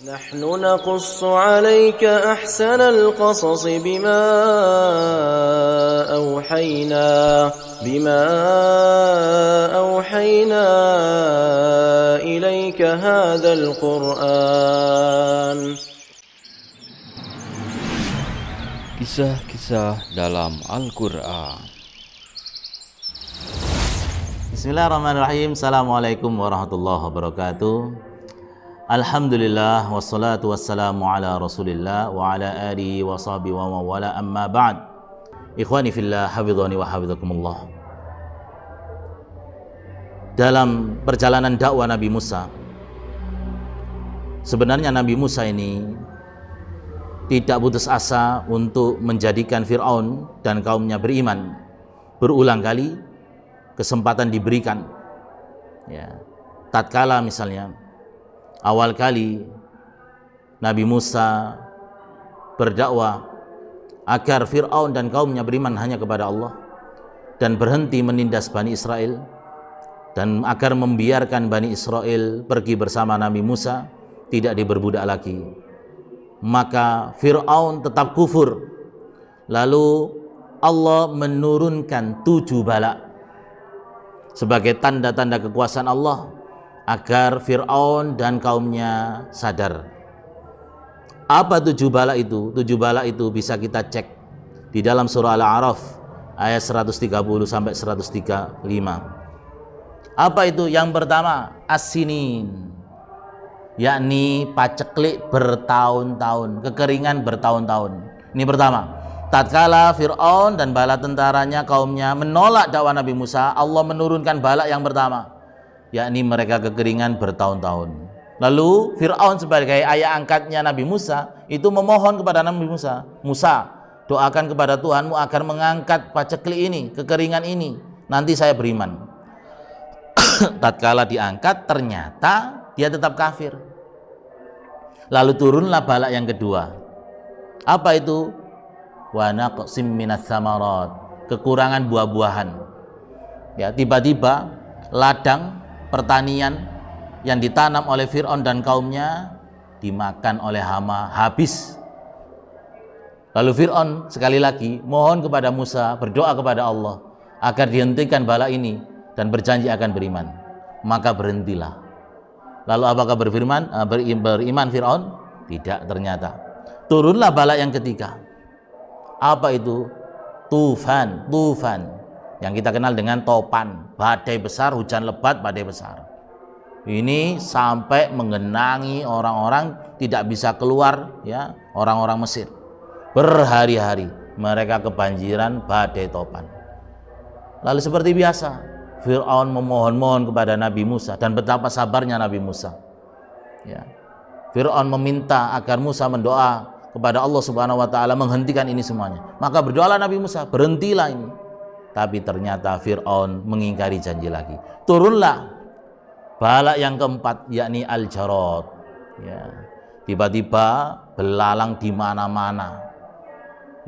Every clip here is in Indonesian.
نحن نقص عليك أحسن القصص بما أوحينا إليك هذا القرآن. Kisah-kisah dalam Al-Quran. Bismillahirrahmanirrahim. Assalamualaikum warahmatullahi wabarakatuh. Alhamdulillah wassalatu wassalamu ala Rasulillah wa ala alihi wa sahbihi wa mawala, amma ba'd. Ikhwani fillah, hafizani wa hafizakumullah. Dalam perjalanan dakwah Nabi Musa, sebenarnya Nabi Musa ini tidak putus asa untuk menjadikan Fir'aun dan kaumnya beriman. Berulang kali kesempatan diberikan, ya. Tatkala misalnya awal kali Nabi Musa berdakwah agar Fir'aun dan kaumnya beriman hanya kepada Allah dan berhenti menindas Bani Israel, dan agar membiarkan Bani Israel pergi bersama Nabi Musa, tidak diperbudak lagi, maka Fir'aun tetap kufur. Lalu Allah menurunkan 7 bala sebagai tanda-tanda kekuasaan Allah agar Fir'aun dan kaumnya sadar. Apa 7 bala itu? 7 bala itu bisa kita cek di dalam surah Al-A'raf ayat 130 sampai 135. Apa itu? Yang pertama, as-sinin, yakni paceklik bertahun-tahun, kekeringan bertahun-tahun. Ini pertama. Tatkala Fir'aun dan bala tentaranya, kaumnya menolak dakwah Nabi Musa, Allah menurunkan bala yang pertama, yakni mereka kekeringan bertahun-tahun. Lalu Fir'aun sebagai ayah angkatnya Nabi Musa itu memohon kepada Nabi Musa, Musa, doakan kepada Tuhanmu agar mengangkat paceklik ini, kekeringan ini, nanti saya beriman. Tatkala diangkat, ternyata dia tetap kafir. Lalu turunlah bala yang kedua. Apa itu? Wa naqsim minas samarat, kekurangan buah-buahan. Ya, tiba-tiba ladang pertanian yang ditanam oleh Fir'aun dan kaumnya dimakan oleh hama, habis. Lalu Fir'aun sekali lagi mohon kepada Musa, berdoa kepada Allah agar dihentikan bala ini dan berjanji akan beriman. Maka berhentilah. Lalu apakah beriman Fir'aun? Tidak, ternyata. Turunlah bala yang ketiga. Apa itu? Tufan yang kita kenal dengan topan, badai besar, hujan lebat, badai besar. Ini sampai menggenangi orang-orang, tidak bisa keluar, ya, orang-orang Mesir. Berhari-hari mereka kebanjiran badai topan. Lalu seperti biasa, Fir'aun memohon-mohon kepada Nabi Musa, dan betapa sabarnya Nabi Musa. Ya. Fir'aun meminta agar Musa mendoa kepada Allah Subhanahu wa taala menghentikan ini semuanya. Maka berdoalah Nabi Musa, berhentilah ini. Tapi ternyata Fir'aun mengingkari janji lagi. Turunlah bala yang keempat, yakni al-jarad. Ya. Tiba-tiba belalang di mana-mana.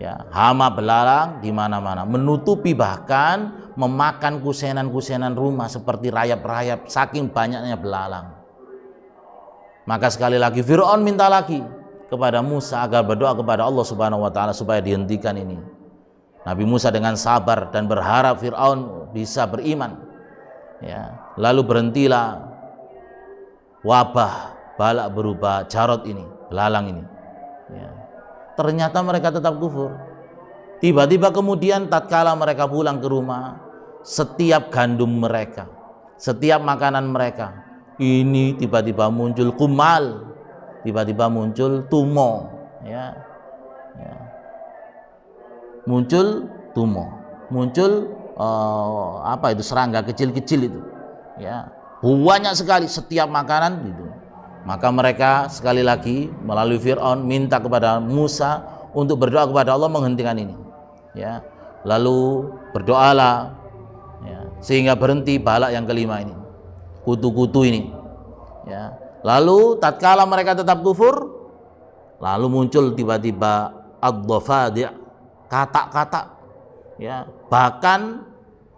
Ya, hama belalang di mana-mana, menutupi bahkan memakan kusenan-kusenan rumah seperti rayap-rayap, saking banyaknya belalang. Maka sekali lagi Fir'aun minta lagi kepada Musa agar berdoa kepada Allah Subhanahu wa taala supaya dihentikan ini. Nabi Musa dengan sabar dan berharap Fir'aun bisa beriman. Ya, lalu berhentilah wabah balak berupa jarod ini, belalang ini. Ya. Ternyata mereka tetap kufur. Tiba-tiba kemudian tatkala mereka pulang ke rumah, setiap gandum mereka, setiap makanan mereka, ini tiba-tiba muncul kumal, tiba-tiba muncul tumo, ya. Ya. Muncul tumo, muncul apa itu, serangga kecil-kecil itu, ya, banyak sekali setiap makanan gitu. Maka mereka sekali lagi melalui Fir'aun minta kepada Musa untuk berdoa kepada Allah menghentikan ini, ya. Lalu berdoalah, ya, sehingga berhenti balak yang kelima ini, kutu-kutu ini, ya. Lalu tatkala mereka tetap kufur, lalu muncul tiba-tiba ad-dhafadi', kata-kata, ya. Bahkan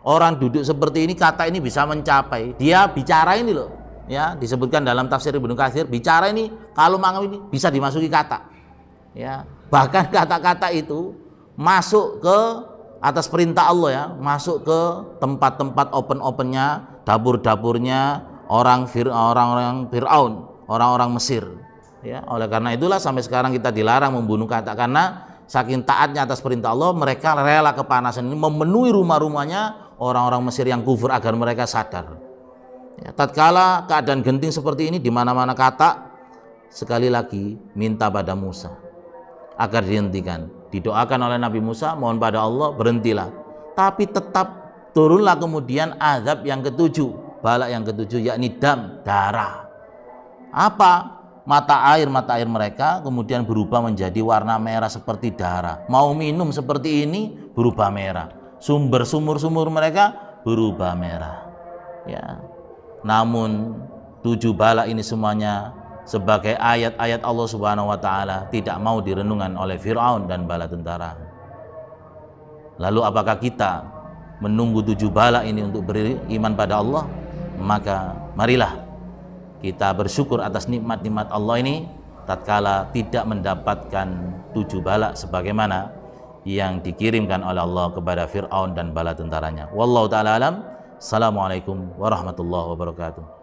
orang duduk seperti ini, kata ini bisa mencapai, dia bicara ini loh, ya disebutkan dalam tafsir Ibnu Katsir, bicara ini kalau mau ini bisa dimasuki kata. Ya, bahkan kata-kata itu masuk ke atas perintah Allah ya, masuk ke tempat-tempat open-opennya, dapur-dapurnya orang-orang Fir'aun, orang-orang Mesir. Ya, oleh karena itulah sampai sekarang kita dilarang membunuh kata, karena saking taatnya atas perintah Allah, mereka rela kepanasan ini memenuhi rumah-rumahnya orang-orang Mesir yang kufur agar mereka sadar. Ya, tatkala keadaan genting seperti ini, di mana-mana kata, sekali lagi minta pada Musa agar dihentikan. Didoakan oleh Nabi Musa, mohon pada Allah berhentilah. Tapi tetap turunlah kemudian azab yang ketujuh, bala yang ketujuh, yakni dam, darah. Apa? Mata air mereka kemudian berubah menjadi warna merah seperti darah. Mau minum seperti ini berubah merah. Sumur-sumur mereka berubah merah. Ya. Namun 7 bala ini semuanya sebagai ayat-ayat Allah Subhanahu wa taala tidak mau direnungkan oleh Firaun dan bala tentara. Lalu apakah kita menunggu 7 bala ini untuk beriman pada Allah? Maka marilah kita bersyukur atas nikmat-nikmat Allah ini tatkala tidak mendapatkan 7 bala sebagaimana yang dikirimkan oleh Allah kepada Fir'aun dan bala tentaranya. Wallahu ta'ala alam. Assalamualaikum warahmatullahi wabarakatuh.